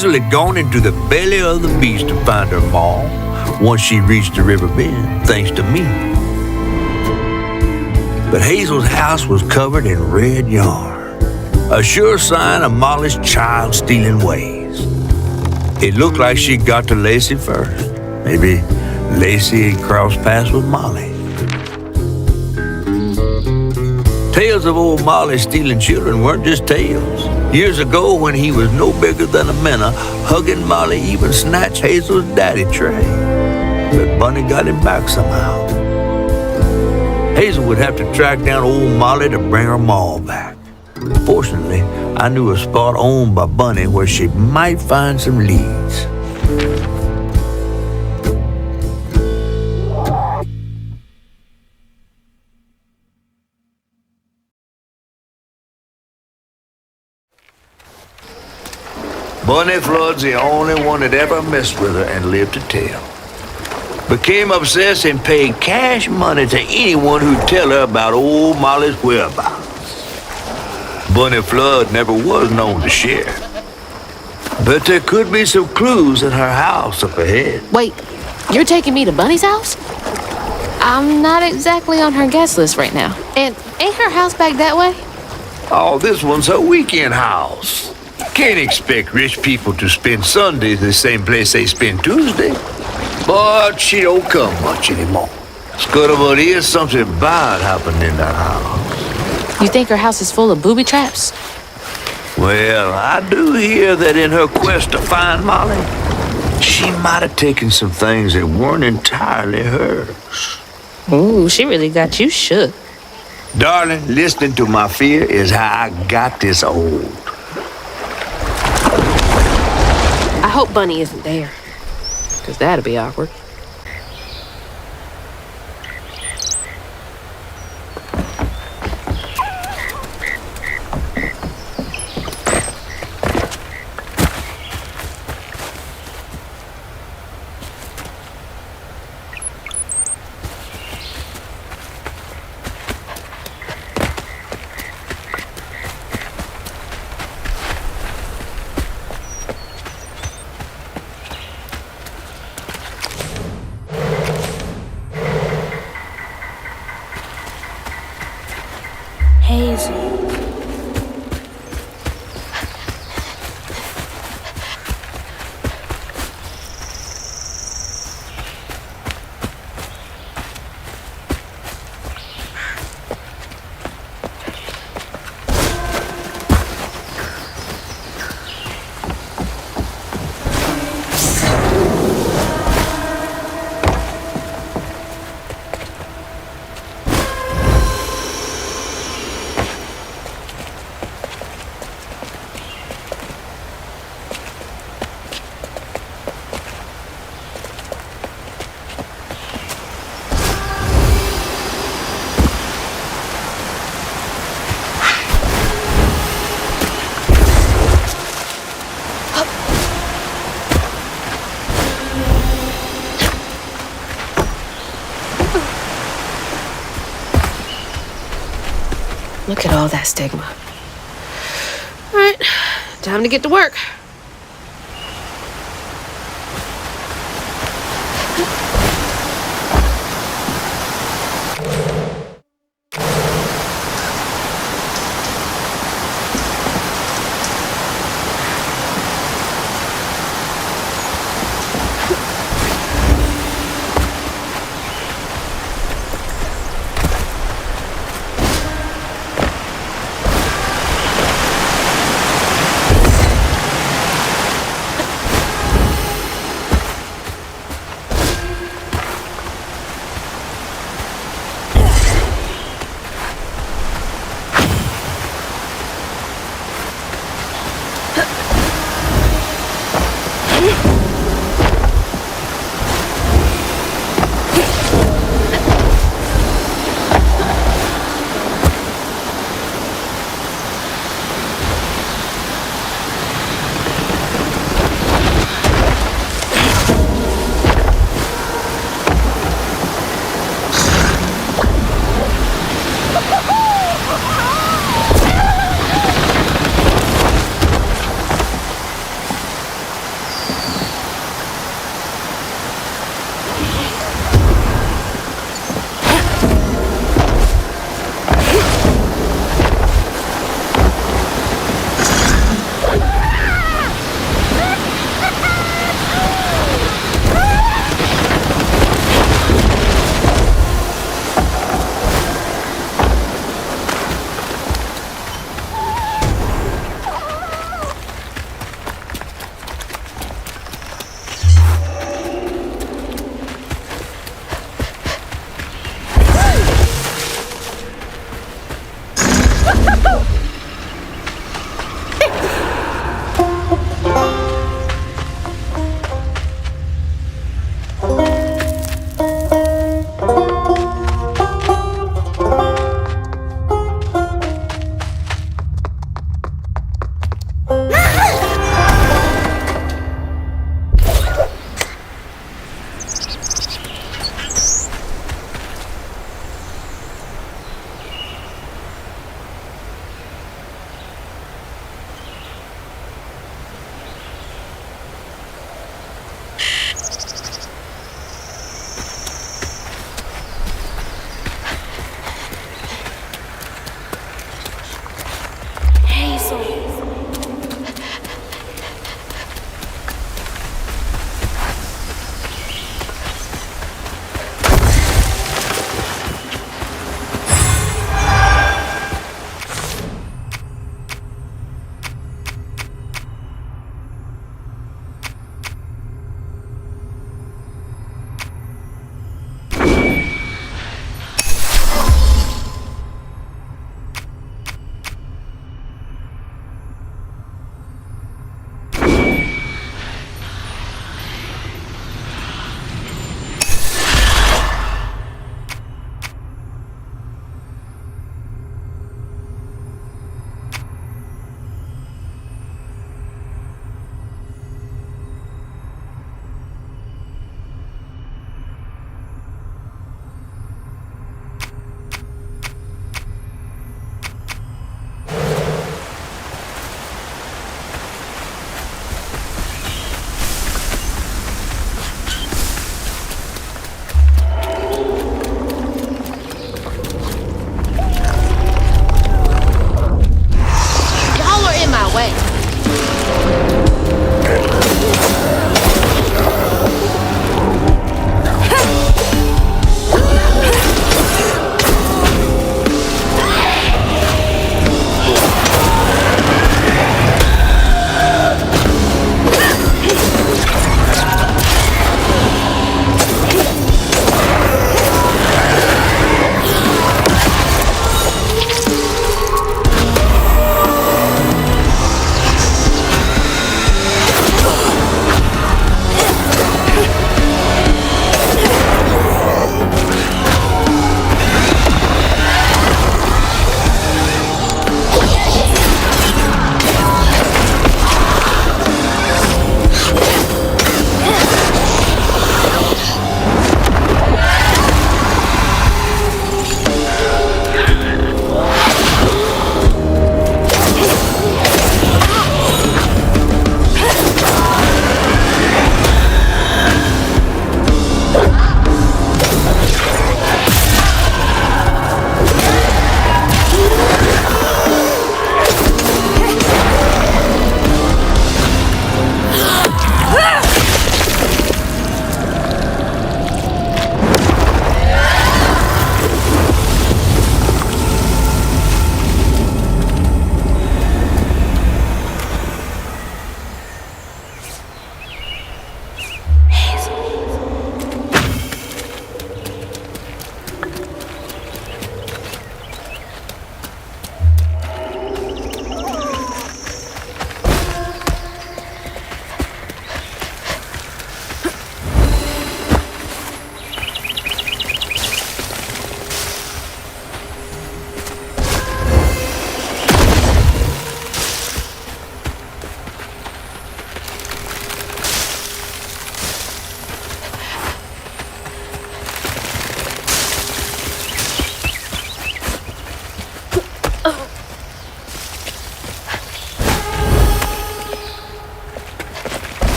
Hazel had gone into the belly of the beast to find her maw once she reached the river bend, thanks to me. But Hazel's house was covered in red yarn, a sure sign of Molly's child-stealing ways. It looked like she got to Lacey first. Maybe Lacey had crossed paths with Molly. Tales of old Molly stealing children weren't just tales. Years ago, when he was no bigger than a minnow, hugging Molly even snatched Hazel's daddy tray. But Bunny got him back somehow. Hazel would have to track down old Molly to bring her maw back. Fortunately, I knew a spot owned by Bunny where she might find some leads. Bunny Flood's the only one that ever messed with her and lived to tell. Became obsessed and paid cash money to anyone who'd tell her about old Molly's whereabouts. Bunny Flood never was known to share. But there could be some clues in her house up ahead. Wait, you're taking me to Bunny's house? I'm not exactly on her guest list right now. And ain't her house back that way? Oh, this one's her weekend house. Can't expect rich people to spend Sundays the same place they spend Tuesday. But she don't come much anymore. Scuttlebutt is something bad happened in that house. You think her house is full of booby traps? Well, I do hear that in her quest to find Molly, she might have taken some things that weren't entirely hers. Ooh, she really got you shook. Darling, listening to my fear is how I got this old. I hope Bunny isn't there, because that'd be awkward. Hazel. Look at all that stigma. All right, time to get to work.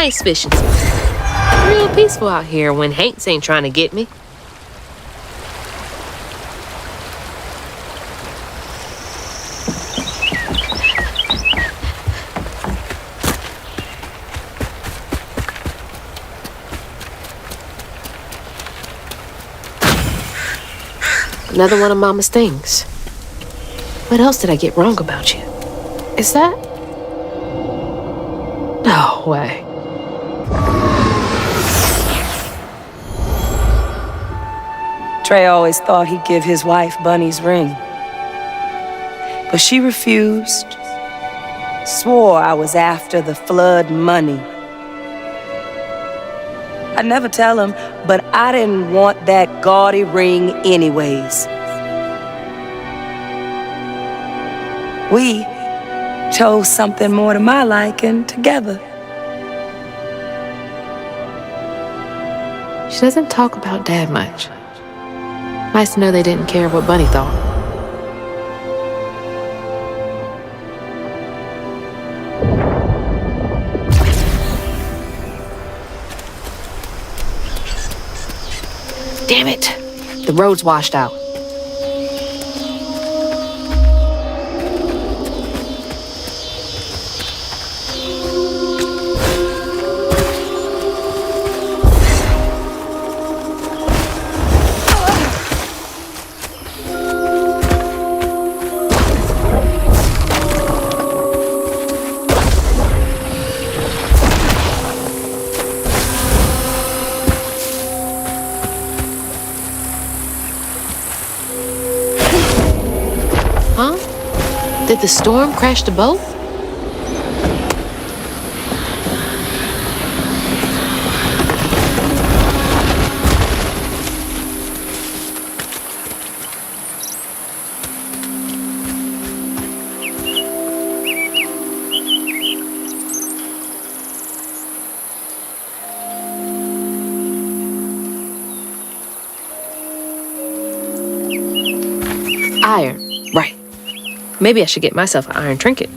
ice fishing. Real peaceful out here when Hanks ain't trying to get me. Another one of Mama's things. What else did I get wrong about you? Is that? No way. Trey always thought he'd give his wife Bunny's ring. But she refused. Swore I was after the flood money. I'd never tell him, but I didn't want that gaudy ring anyways. We chose something more to my liking together. She doesn't talk about Dad much. Nice to know they didn't care what Bunny thought. Damn it! The road's washed out. Did the storm crash the boat? Iron, right. Maybe I should get myself an iron trinket.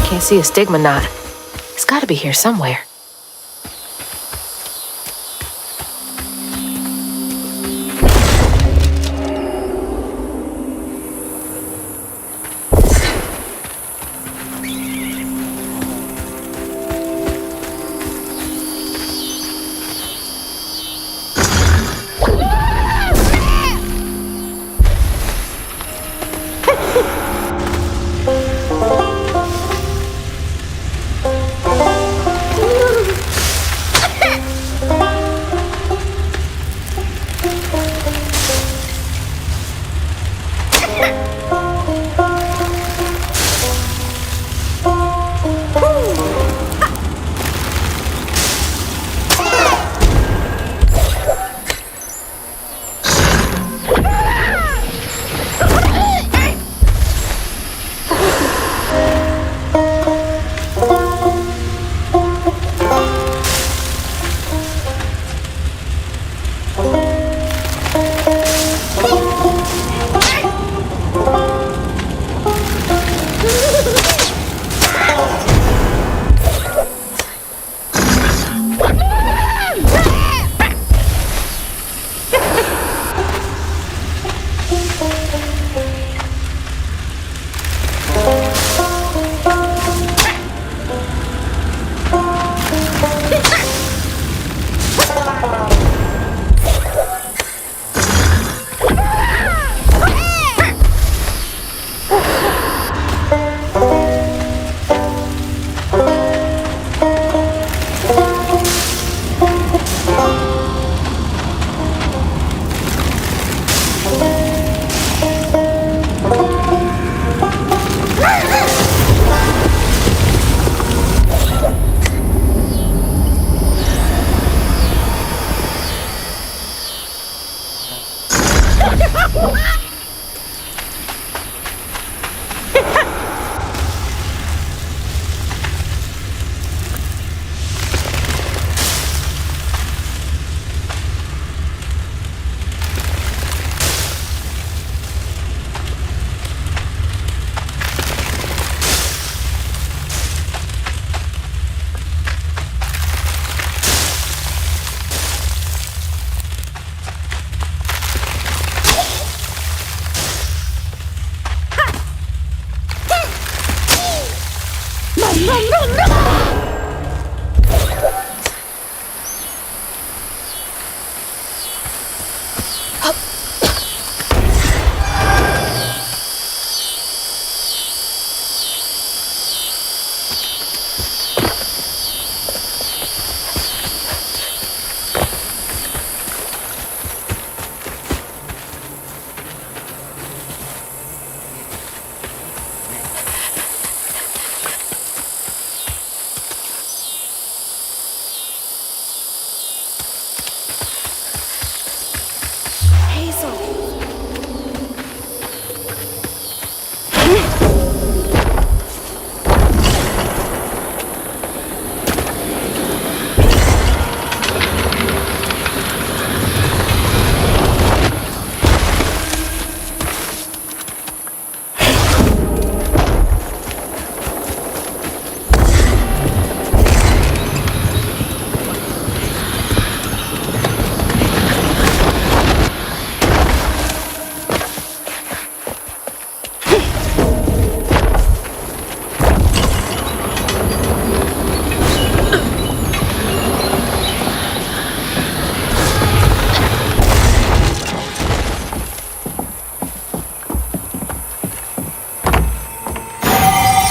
Can't see a stigma knot. It's gotta be here somewhere.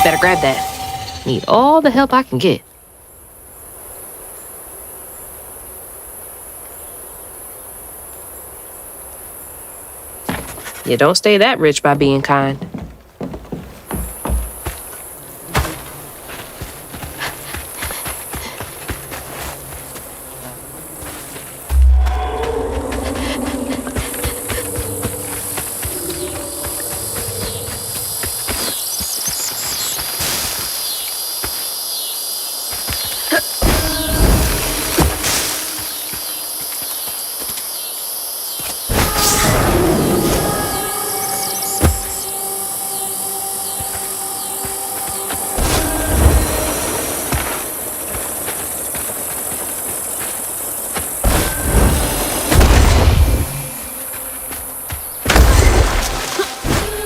Better grab that. Need all the help I can get. You don't stay that rich by being kind.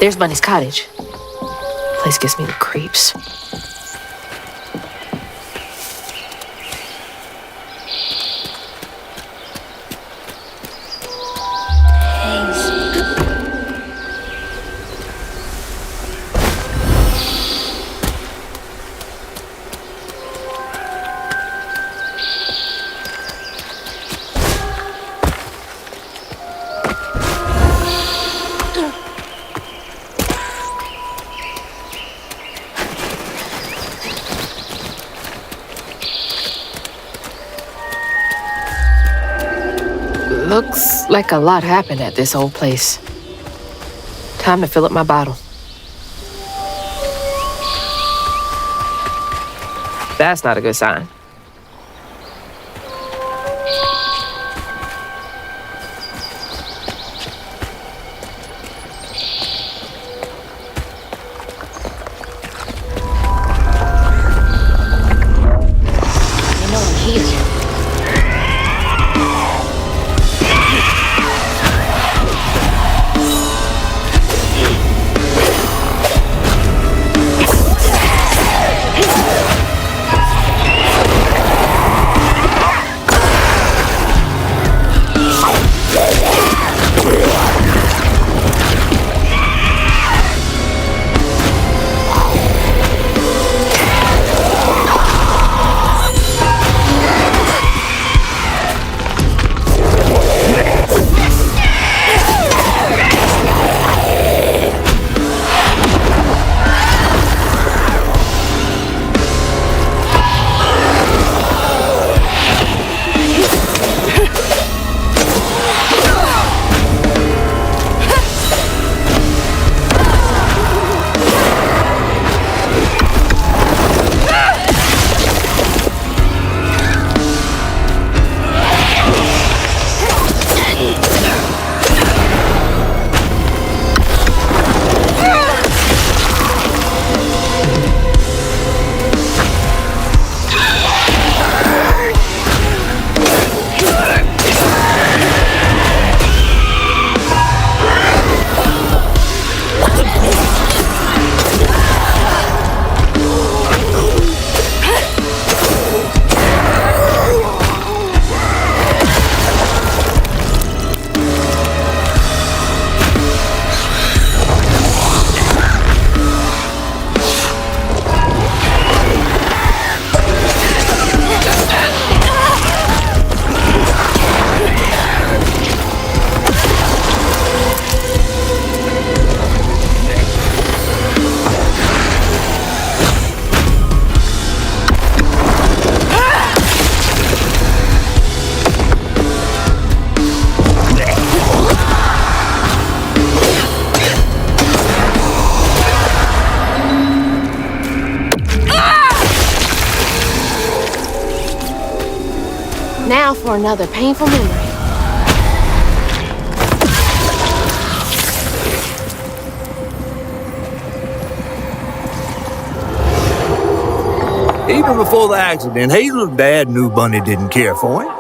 There's Bunny's cottage. Place gives me the creeps. Looks like a lot happened at this old place. Time to fill up my bottle. That's not a good sign. You know I'm here. for another painful memory. Even before the accident, Hazel's dad knew Bunny didn't care for him.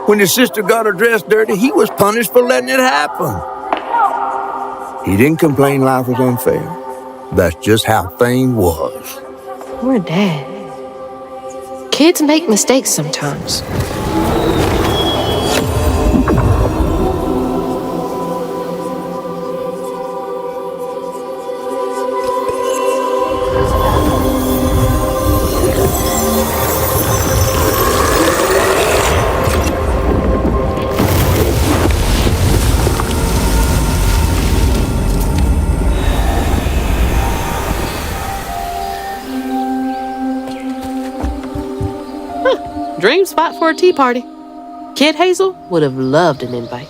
When his sister got her dress dirty, he was punished for letting it happen. He didn't complain life was unfair. That's just how things was. Poor Dad. Kids make mistakes sometimes. Dream spot for a tea party. Kid Hazel would have loved an invite.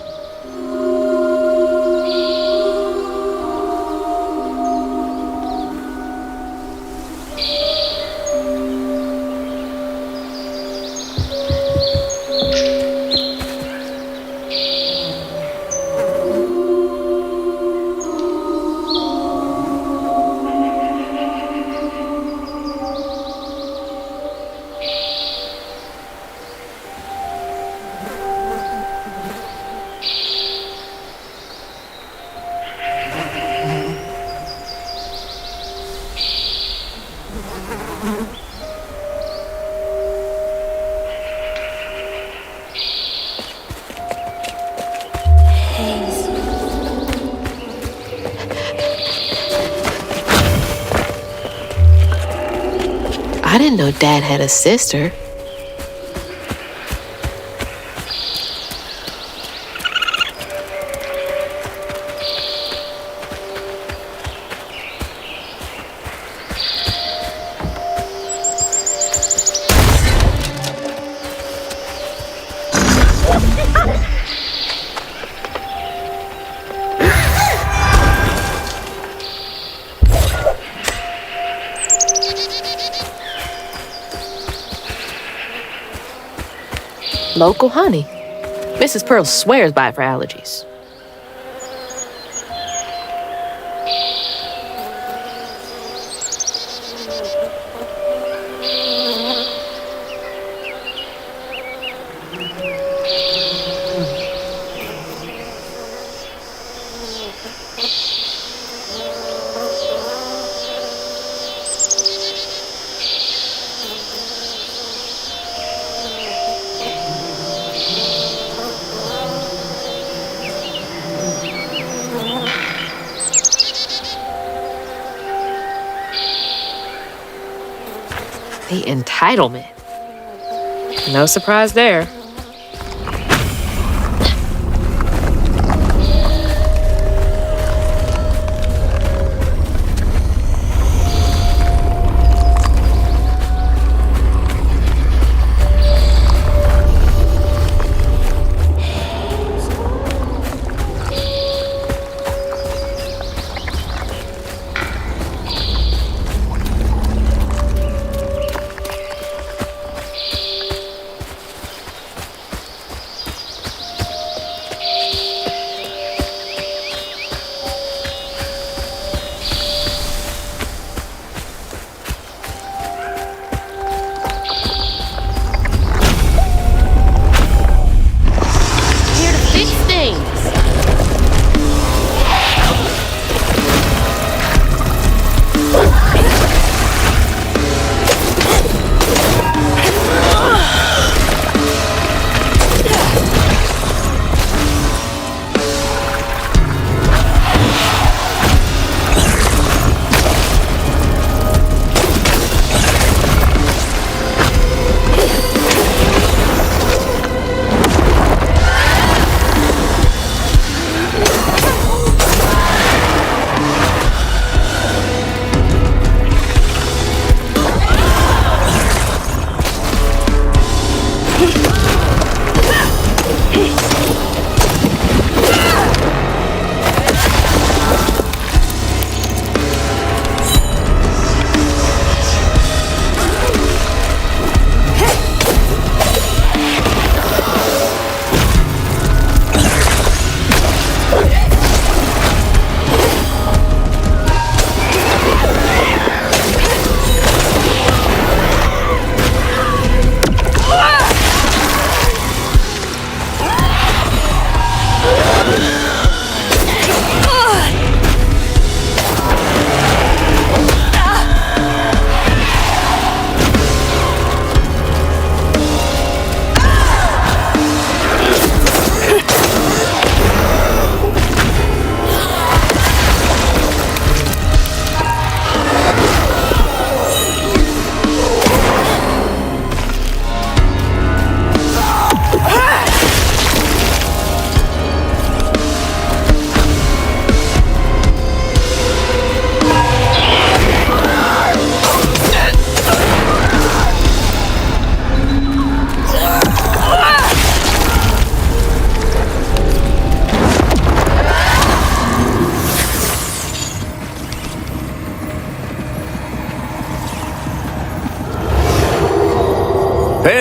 I didn't know Dad had a sister. Local honey. Mrs. Pearl swears by it for allergies. The entitlement. No surprise there.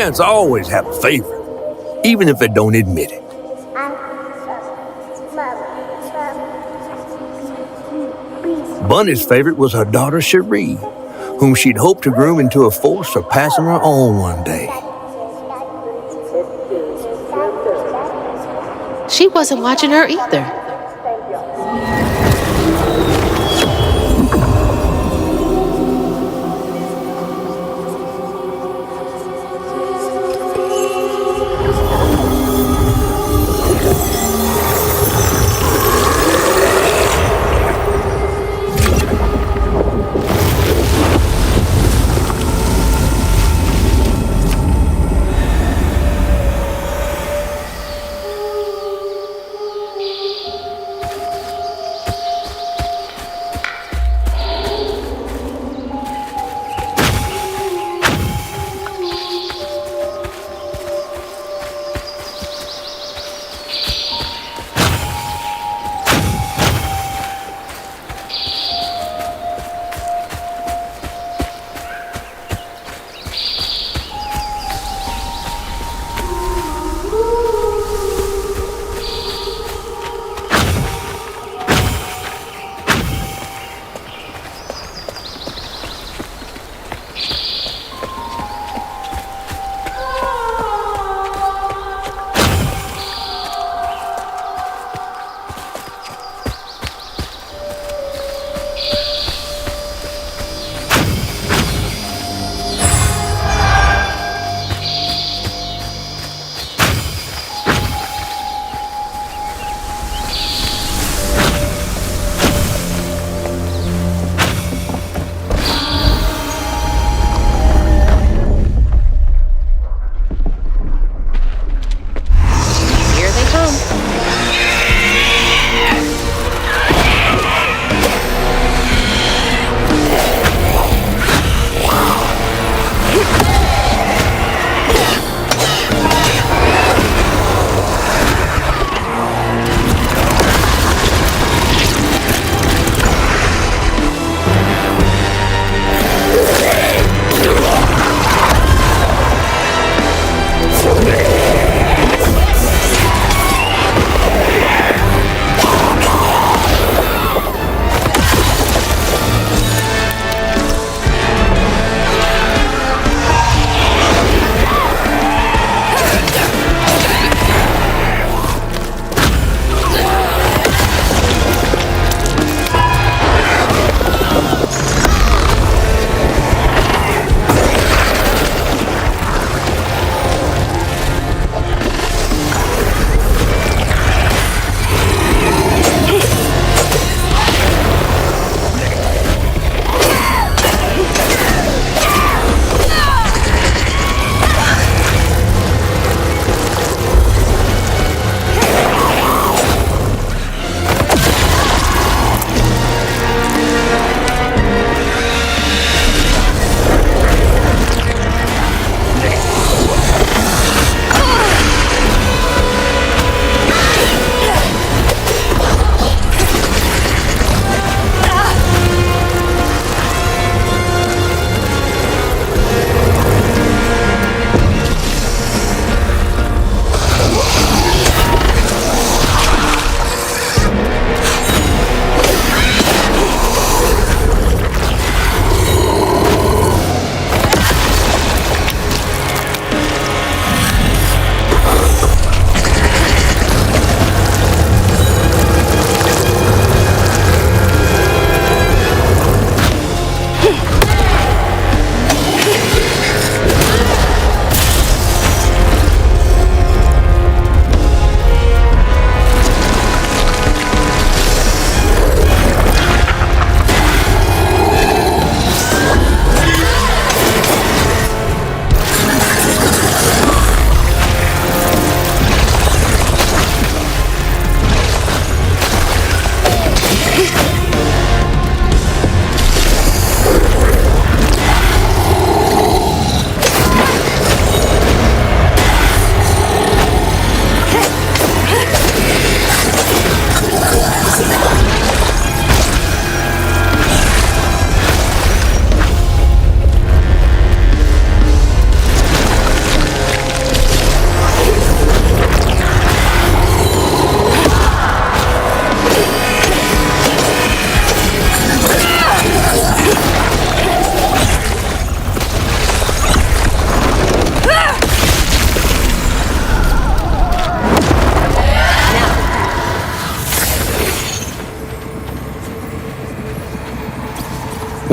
Parents always have a favorite, even if they don't admit it. Bunny's favorite was her daughter Cherie, whom she'd hoped to groom into a force surpassing her own one day. She wasn't watching her either.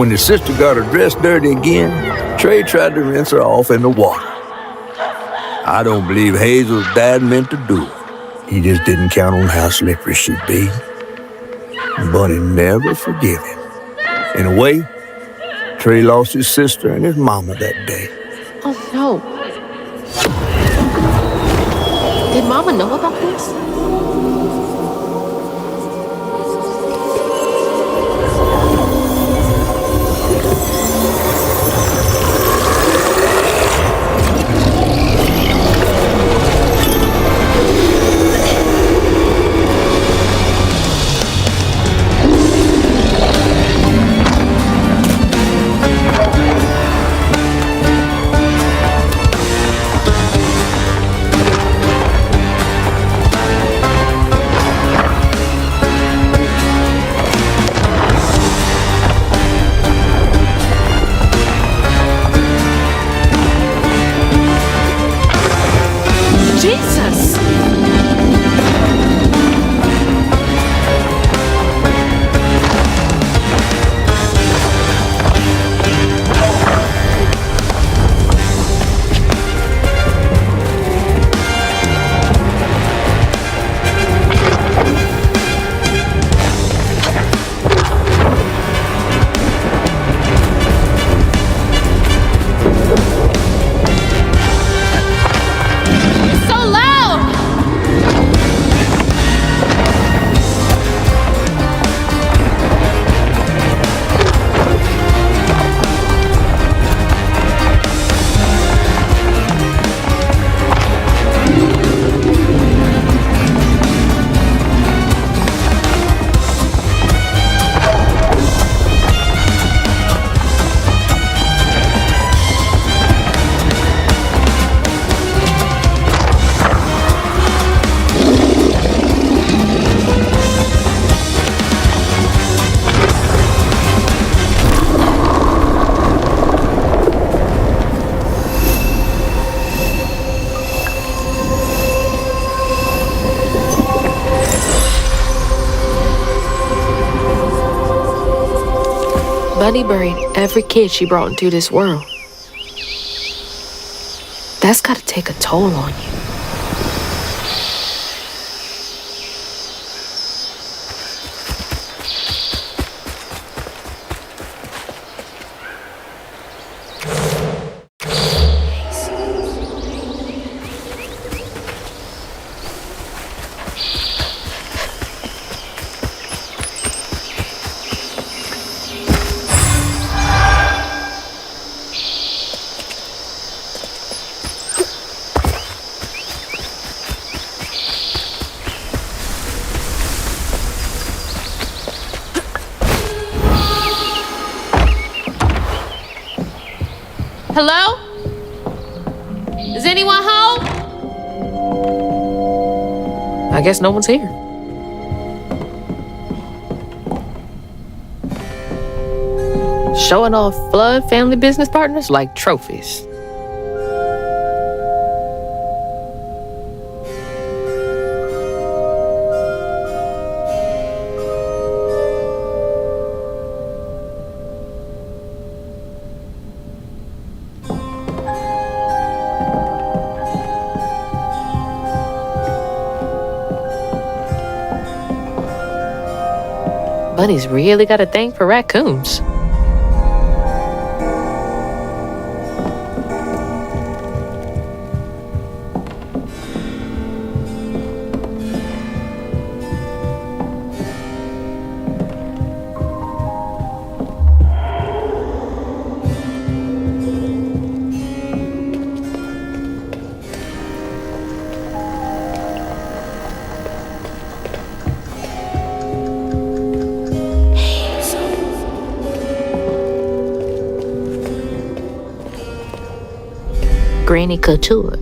When his sister got her dress dirty again, Trey tried to rinse her off in the water. I don't believe Hazel's dad meant to do it. He just didn't count on how slippery she'd be. Bunny never forgave him. In a way, Trey lost his sister and his mama that day. Oh, no. Did Mama know about this? Jesus! Bunny buried every kid she brought into this world. That's gotta take a toll on you. Hello? Is anyone home? I guess no one's here. Showing off Flood family business partners like trophies. Bunny's really got a thing for raccoons. Granny Couture.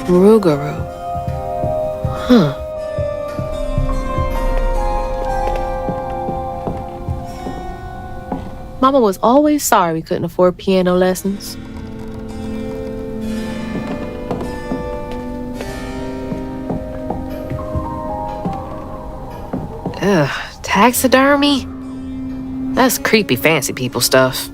Rougarou. Huh. Mama was always sorry we couldn't afford piano lessons. Ugh, taxidermy? That's creepy fancy people stuff.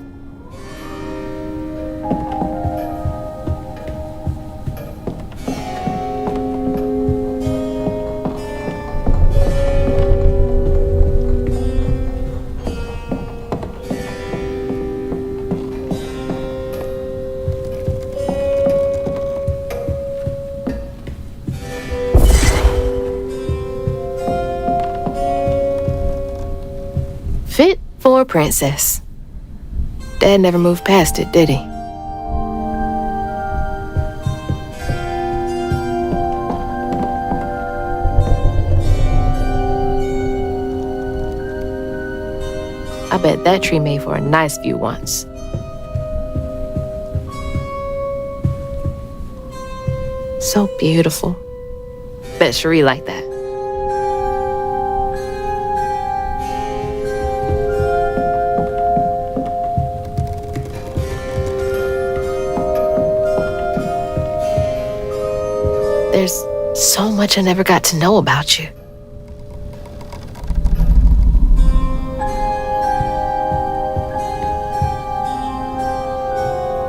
Fit for a princess. Dad never moved past it, did he? I bet that tree made for a nice view once. So beautiful. Bet Cherie liked that. There's so much I never got to know about you.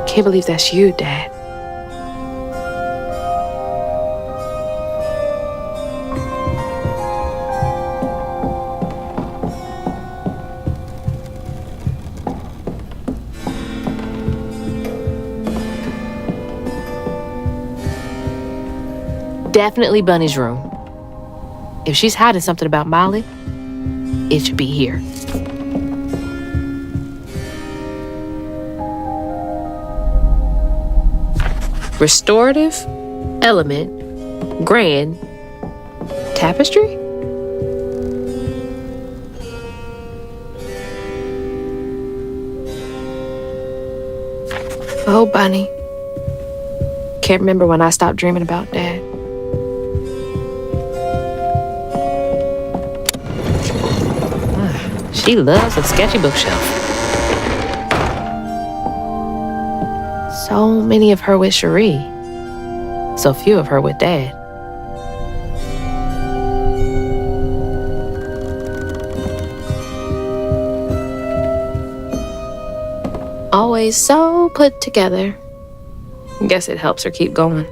Can't believe that's you, Dad. Definitely Bunny's room. If she's hiding something about Molly, it should be here. Restorative, element, grand, tapestry? Oh, Bunny. Can't remember when I stopped dreaming about Dad. She loves a sketchy bookshelf. So many of her with Cherie. So few of her with Dad. Always so put together. Guess it helps her keep going.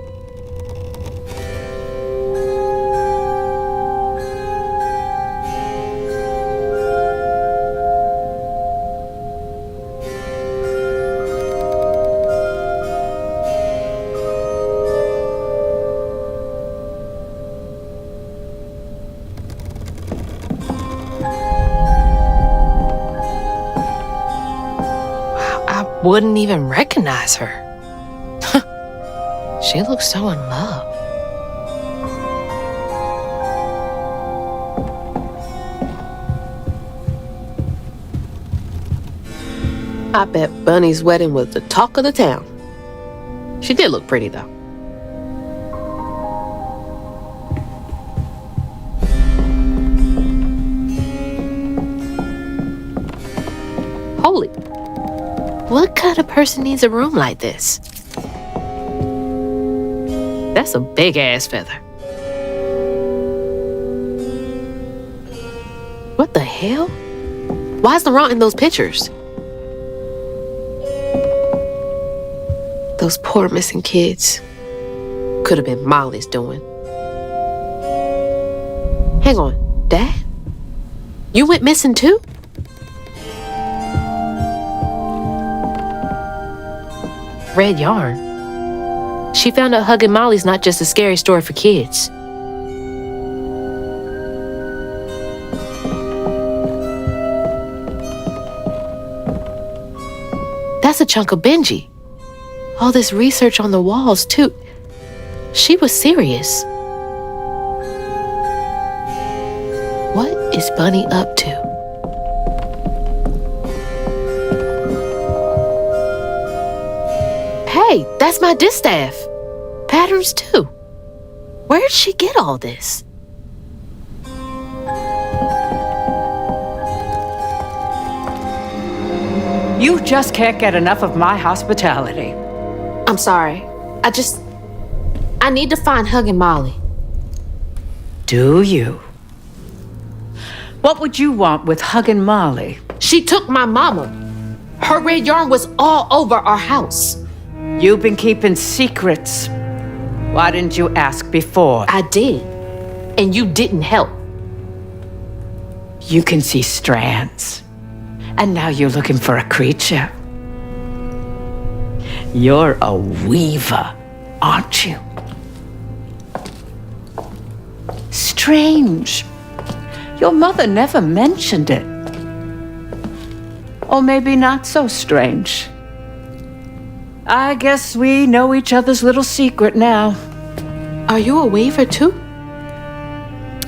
Wouldn't even recognize her. She looks so in love. I bet Bunny's wedding was the talk of the town. She did look pretty, though. Holy. What kind of person needs a room like this? That's a big-ass feather. What the hell? Why's Laurent in those pictures? Those poor missing kids. Could have been Molly's doing. Hang on, Dad? You went missing too? Red yarn. She found out hugging Molly's not just a scary story for kids. That's a chunk of Benji. All this research on the walls, too. She was serious. What is Bunny up to? Hey, that's my distaff. Patterns, too. Where'd she get all this? You just can't get enough of my hospitality. I'm sorry. I need to find Huggin' Molly. Do you? What would you want with Huggin' Molly? She took my mama. Her red yarn was all over our house. You've been keeping secrets. Why didn't you ask before? I did. And you didn't help. You can see strands. And now you're looking for a creature. You're a weaver, aren't you? Strange. Your mother never mentioned it. Or maybe not so strange. I guess we know each other's little secret now. Are you a weaver too?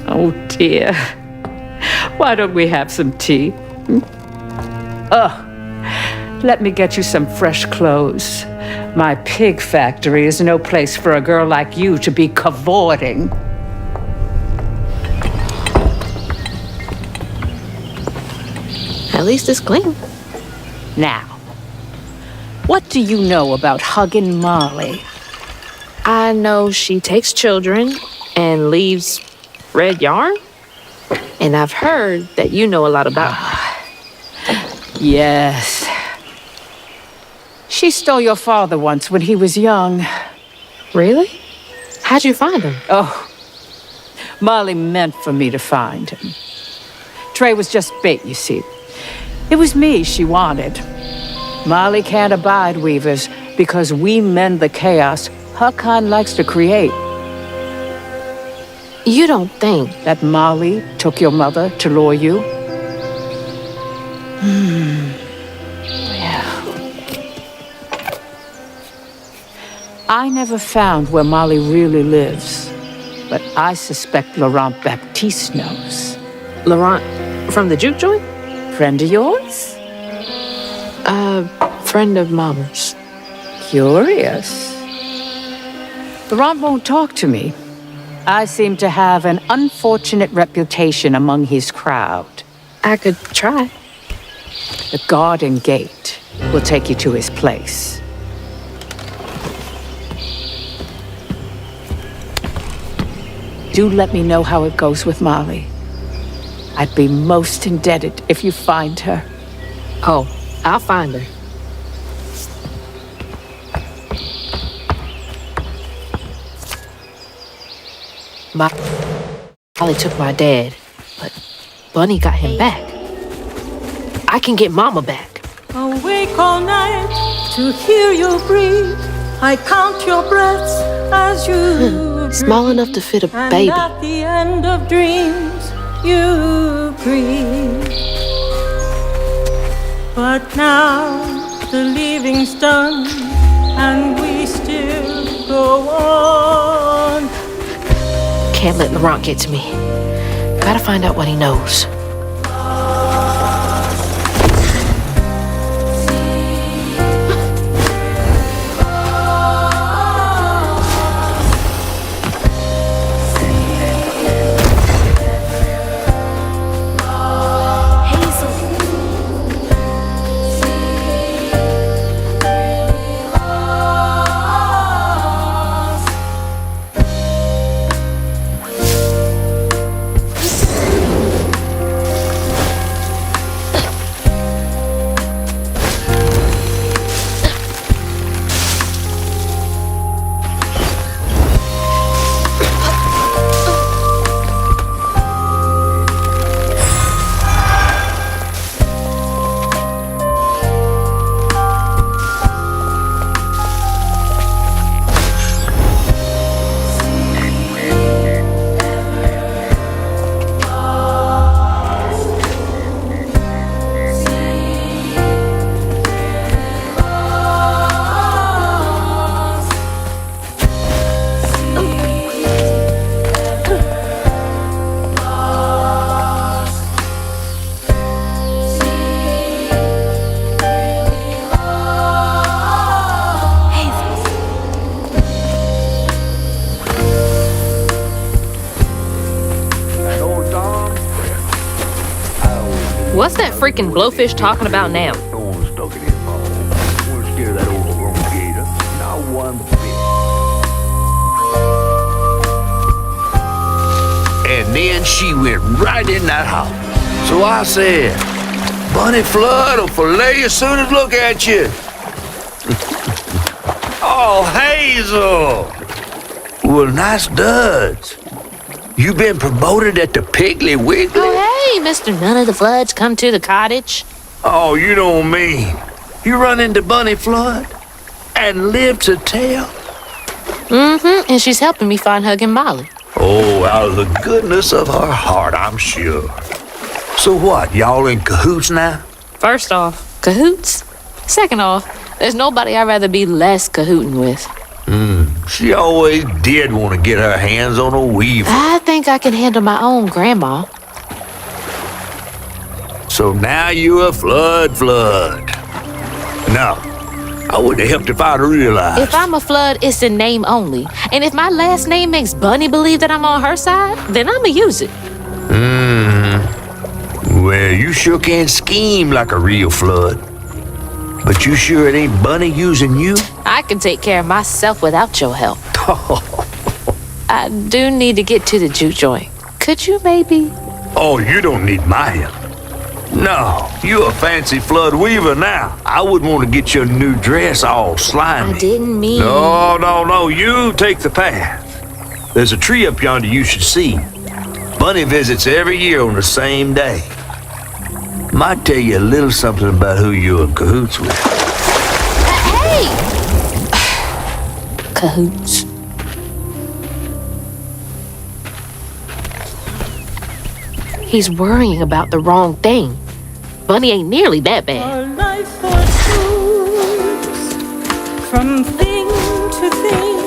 Oh dear. Why don't we have some tea? Let me get you some fresh clothes. My pig factory is no place for a girl like you to be cavorting. At least it's clean. Now, what do you know about Huggin' Molly? I know she takes children and leaves red yarn. And I've heard that you know a lot about her. Yes. She stole your father once when he was young. Really? How'd you find him? Oh, Molly meant for me to find him. Trey was just bait, you see. It was me she wanted. Molly can't abide weavers because we mend the chaos her kind likes to create. You don't think That Molly took your mother to lure you? Yeah. I never found where Molly really lives, but I suspect Laurent Baptiste knows. Laurent from the juke joint? Friend of yours? Friend of Mama's. Curious. Laurent won't talk to me. I seem to have an unfortunate reputation among his crowd. I could try. The garden gate will take you to his place. Do let me know how it goes with Molly. I'd be most indebted if you find her. Oh, I'll find her. Molly took my dad, but Bunny got him back. I can get Mama back. Awake all night to hear you breathe. I count your breaths as you Small breathe. enough to fit a And baby. at the end of dreams, you breathe. But now the leaving's done, and we still go on. Can't let Laurent get to me. Gotta find out what he knows. What's that freaking blowfish talking about now? Thorn stuck in his paw. Wanna scare that overgrown gator. Not one bit. And then she went right in that house. So I said, Bunny Flood will fillet you as soon as look at you. Oh, Hazel! Well, nice duds. You been promoted at the Piggly Wiggly? Oh, hey, Mr. None of the Floods, come to the cottage. Oh, you don't mean. You run into Bunny Flood and live to tell? Mm-hmm, and she's helping me find Huggin' Molly. Oh, out of the goodness of her heart, I'm sure. So what, y'all in cahoots now? First off, cahoots. Second off, there's nobody I'd rather be less cahooting with. She always did want to get her hands on a weaver. I think I can handle my own, Grandma. So now you're a flood. No, I wouldn't have helped if I'd realized. If I'm a Flood, it's in name only. And if my last name makes Bunny believe that I'm on her side, then I'ma use it. Well, you sure can scheme like a real flood. But you sure it ain't Bunny using you? I can take care of myself without your help. I do need to get to the juke joint. Could you maybe? Oh, you don't need my help. No, you a fancy flood weaver now. I wouldn't want to get your new dress all slimy. I didn't mean... No, you take the path. There's a tree up yonder you should see. Bunny visits every year on the same day. Might tell you a little something about who you're in cahoots with. Hey! Cahoots. He's worrying about the wrong thing. Bunny ain't nearly that bad. Our life pursues from thing to thing.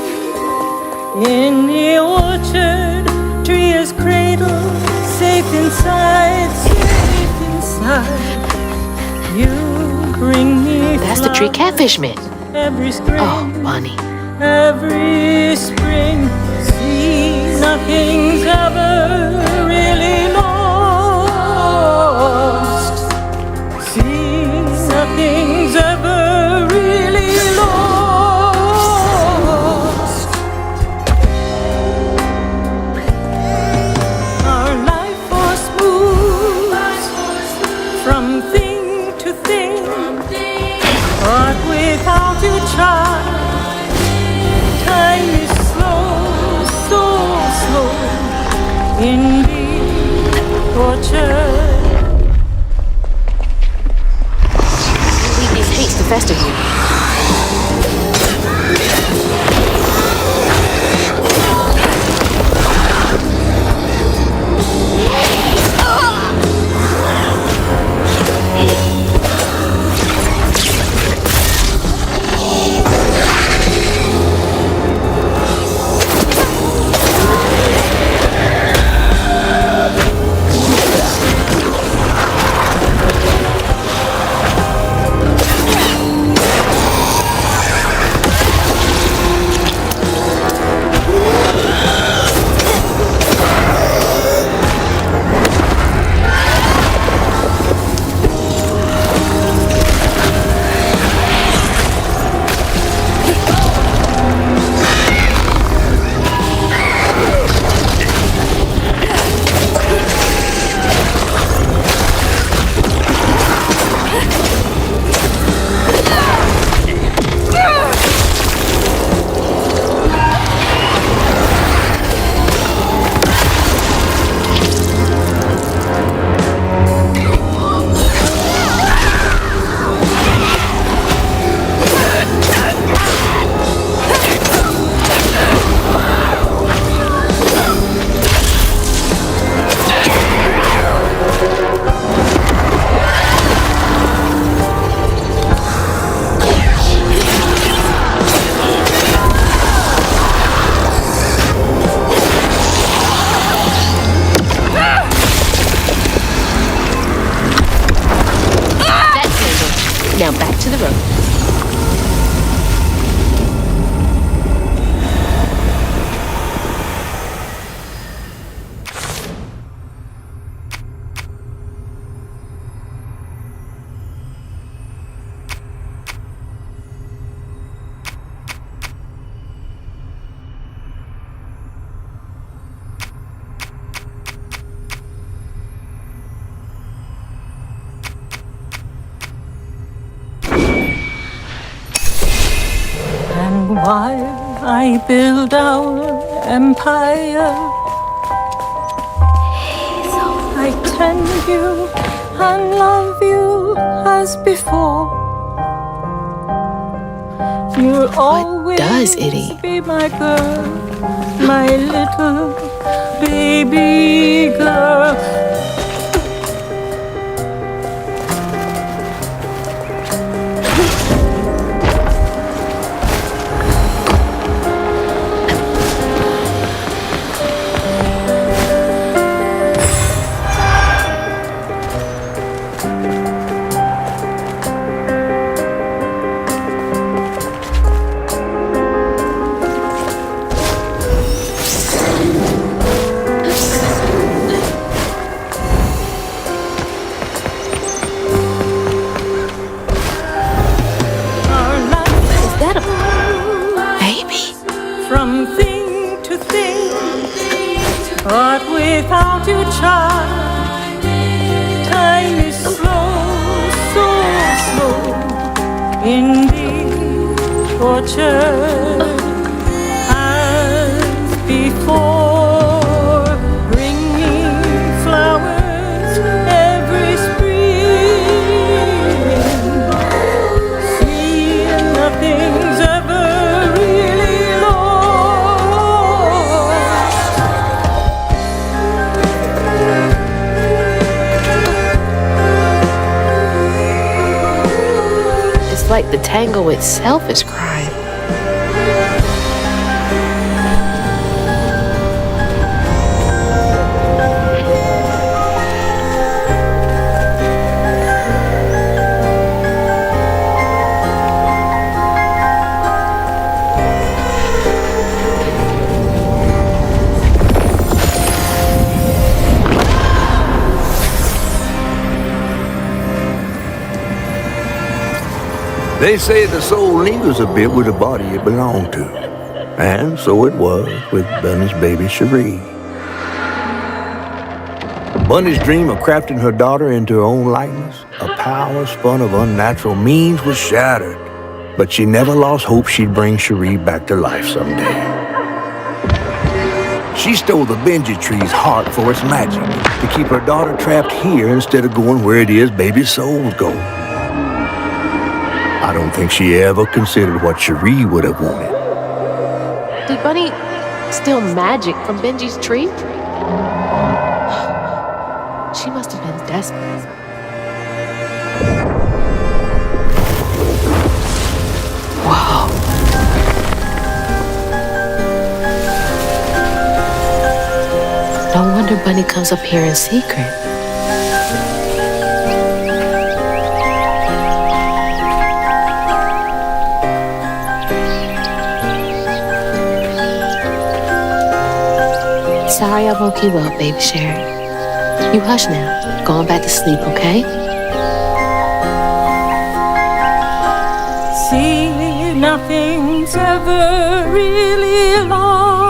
In the orchard, tree is cradled, safe inside, safe inside. You bring me That's the tree catfish meant. every spring. Oh, Bunny. Every spring, see, nothing's ever really lost. See, nothing's ever really lost. Our life was smooth from thing to thing, but without you, child. Time is slow, so slow in the orchard. Leave these hates to fester here. Now back to the road. while I build our empire. I tend you and love you as before. You'll always does Itty? be my girl, my little baby girl. From thing to thing, but without you, child, time is slow, so slow. Indeed, tortured as before. Bring me flowers every spring. See, nothing's ever really It's like the tango itself is crying. They say the soul lingers a bit with the body it belonged to. And so it was with Bunny's baby Cherie. Bunny's dream of crafting her daughter into her own likeness, a power spun of unnatural means, was shattered. But she never lost hope she'd bring Cherie back to life someday. She stole the Benji tree's heart for its magic, to keep her daughter trapped here instead of going where it is baby souls go. I don't think she ever considered what Cherie would have wanted. Did Bunny steal magic from Benji's tree? She must have been desperate. Wow. No wonder Bunny comes up here in secret. Sorry I woke you up, baby Sherry. You hush now. Going back to sleep, okay? see, nothing's ever really lost.